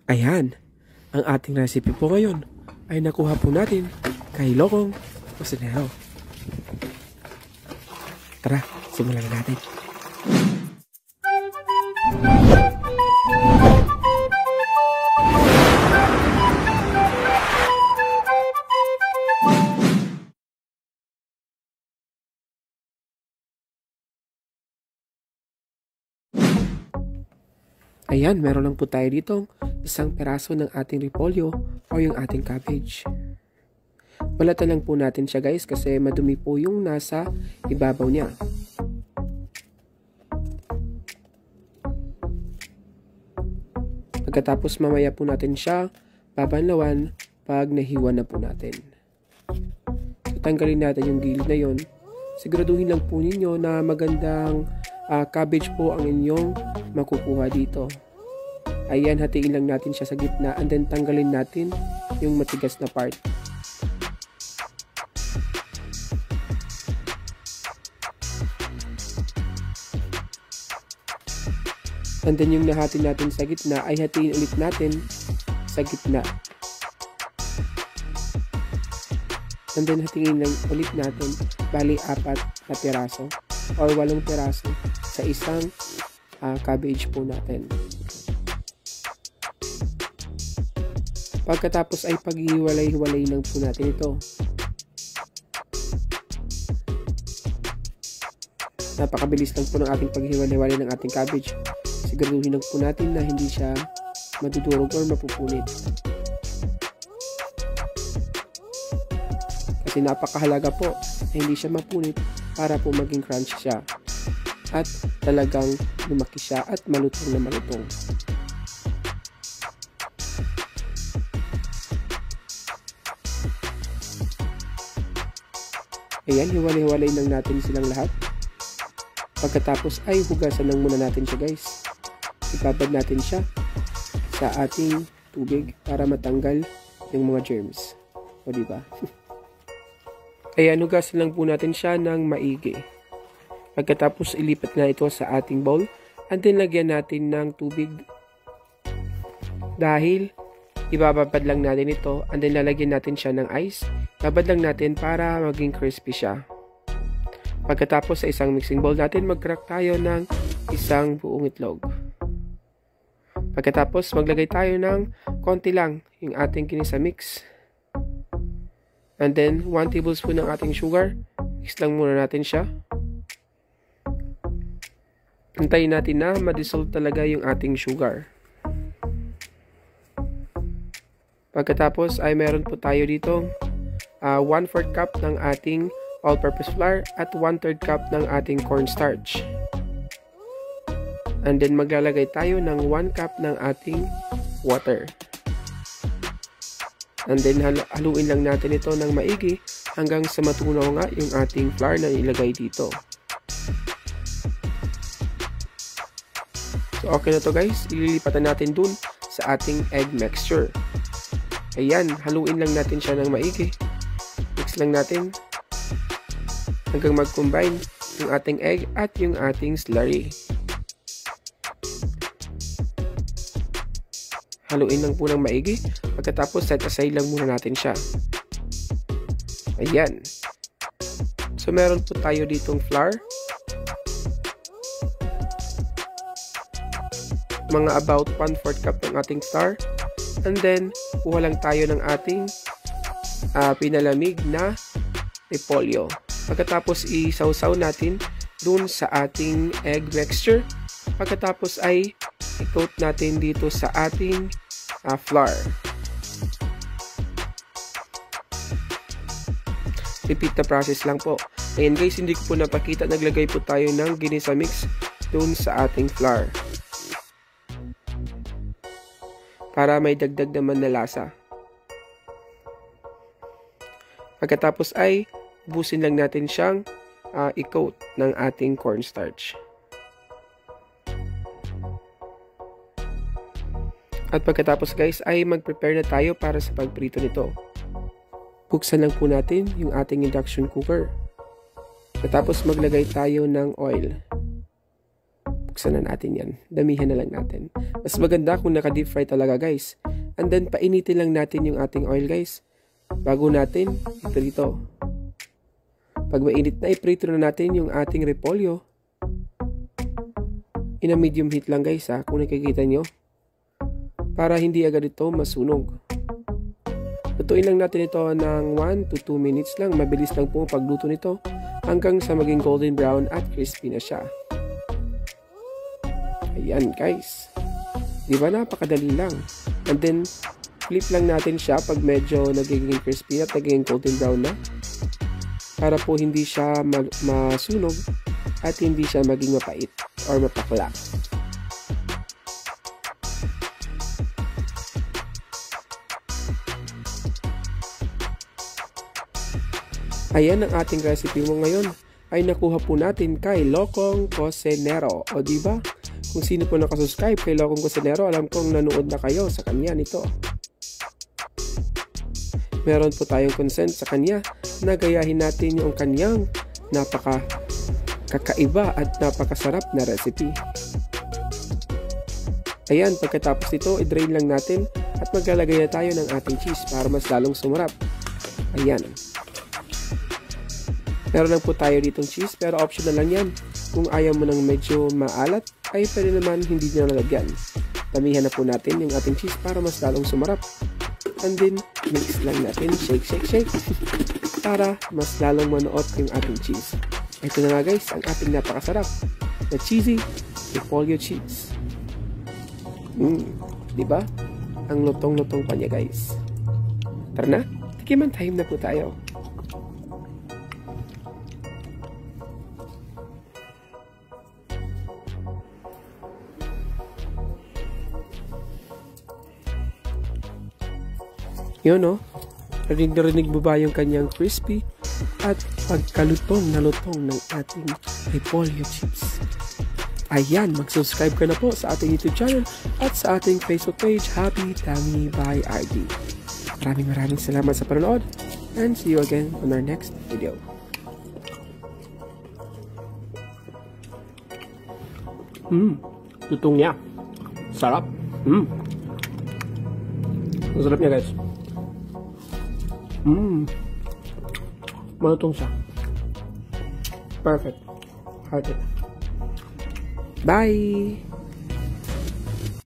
Ayan, ang ating recipe po ngayon ay nakuha po natin kay Lokong Cocinero. Tara, simulan na natin. Ayan, meron lang po tayo dito isang peraso ng ating repolyo o yung ating cabbage. Balatan lang po natin siya guys kasi madumi po yung nasa ibabaw niya. Pagkatapos mamaya po natin siya babanlawan pag nahiwa na po natin. So, tanggalin natin yung gilid na yon. Siguraduhin lang po ninyo na magandang cabbage po ang inyong makukuha dito. Ayan, hatiin lang natin siya sa gitna and then tanggalin natin yung matigas na part. And then yung nahati natin sa gitna ay hatiin ulit natin sa gitna. And then hatiin lang ulit natin bali 4 na piraso or 8 piraso sa isang cabbage po natin. Pagkatapos ay paghiwalay-hiwalay lang po natin ito. Napakabilis lang po ng ating paghiwalay-hiwalay ng ating cabbage. Siguraduhin lang po natin na hindi siya madudurog or mapupunit. Kasi napakahalaga po na hindi siya mapunit para po maging crunchy siya. At talagang lumaki siya at malutong na malutong. Ayan, hiwalay-hiwalay lang natin silang lahat. Pagkatapos ay hugasan lang muna natin siya guys. Ibabad natin siya sa ating tubig para matanggal yung mga germs. O diba? Ayan, hugasan lang po natin siya ng maigi. Pagkatapos ilipat na ito sa ating bowl and then lagyan natin ng tubig dahil ibababad lang natin ito and then lalagyan natin siya ng ice. Babad lang natin para maging crispy siya. Pagkatapos sa isang mixing bowl natin, mag-crack tayo ng isang buong itlog. Pagkatapos maglagay tayo ng konti lang yung ating ginisa mix. And then 1 tablespoon ng ating sugar. Mix lang muna natin siya. Hintayin natin na ma-dissolve talaga yung ating sugar. Pagkatapos ay meron po tayo dito 1/4 cup ng ating all-purpose flour at 1/3 cup ng ating cornstarch. And then maglalagay tayo ng 1 cup ng ating water. And then haluin lang natin ito ng maigi hanggang sa matunaw nga yung ating flour na ilagay dito. So okay na to guys, ililipatan natin dun sa ating egg mixture. Ayan, haluin lang natin siya ng maigi. Mix lang natin hanggang mag-combine yung ating egg at yung ating slurry. Haluin lang po ng maigi. Pagkatapos set aside lang muna natin siya. Ayan. So meron po tayo ditong flour. Mga about 1/4 cup ng ating flour. And then kuha lang tayo ng ating pinalamig na repolyo. Pagkatapos isawsaw natin dun sa ating egg mixture. Pagkatapos ay i-coat natin dito sa ating flour. Repeat the process lang po. Ayan guys, hindi ko po napakita. Naglagay po tayo ng ginisa mix dun sa ating flour. Para may dagdag naman na lasa. Pagkatapos ay ubusin lang natin siyang i-coat ng ating cornstarch. At pagkatapos guys ay mag-prepare na tayo para sa pagprito nito. Buksan lang po natin yung ating induction cooker. Pagkatapos maglagay tayo ng oil. buksan na natin yan. Damihan na lang natin. Mas maganda kung naka-deep fry talaga guys. And then painitin lang natin yung ating oil guys. Bago natin ito. Pag mainit na, iprito na natin yung ating repolyo. In a medium heat lang guys ha, kung nakikita nyo. Para hindi agad ito masunog. Lutuin lang natin ito ng 1 to 2 minutes lang. Mabilis lang po pagluto nito hanggang sa maging golden brown at crispy na siya. Ayan guys. Diba napakadali lang. And then, flip lang natin siya pag medyo nagiging crispy at nagiging golden brown na. Para po hindi siya masunog at hindi siya maging mapait or mapakla. Ayan ang ating recipe mo ngayon ay nakuha po natin kay Lokong Cocinero. O diba? Kung sino po nakasubscribe kay Lokong Cocinero, alam kong nanood na kayo sa kanya nito. Meron po tayong consent sa kanya na gayahin natin yung kanyang kakaiba at napakasarap na recipe. Ayan, pagkatapos nito, i-drain lang natin at maglalagay na tayo ng ating cheese para mas lalong sumarap. Ayan. Meron lang po tayo ditong cheese pero optional lang yan. Kung ayaw mo ng medyo maalat, ay pwede naman hindi nyo nalagyan. Tamihan na po natin yung ating cheese para mas lalong sumarap. And then, mix lang natin, shake, shake, shake, para mas lalong manuot yung ating cheese. Ito na nga guys, ang ating napakasarap na cheesy repolyo cheese. Diba? Ang lutong-lutong pa niya guys. Tara na, tikiman time na po tayo. Yun no, rinig mo ba yung kanyang crispy at pagkalutong na lutong ng ating repolyo chips. Ayan, mag-subscribe ka na po sa ating YouTube channel at sa ating Facebook page, Happy Tummy by RD. Maraming salamat sa panonood and see you again on our next video. Lutong niya. Sarap. Masarap niya guys. Malutong siya. Perfect. Hearted. Bye!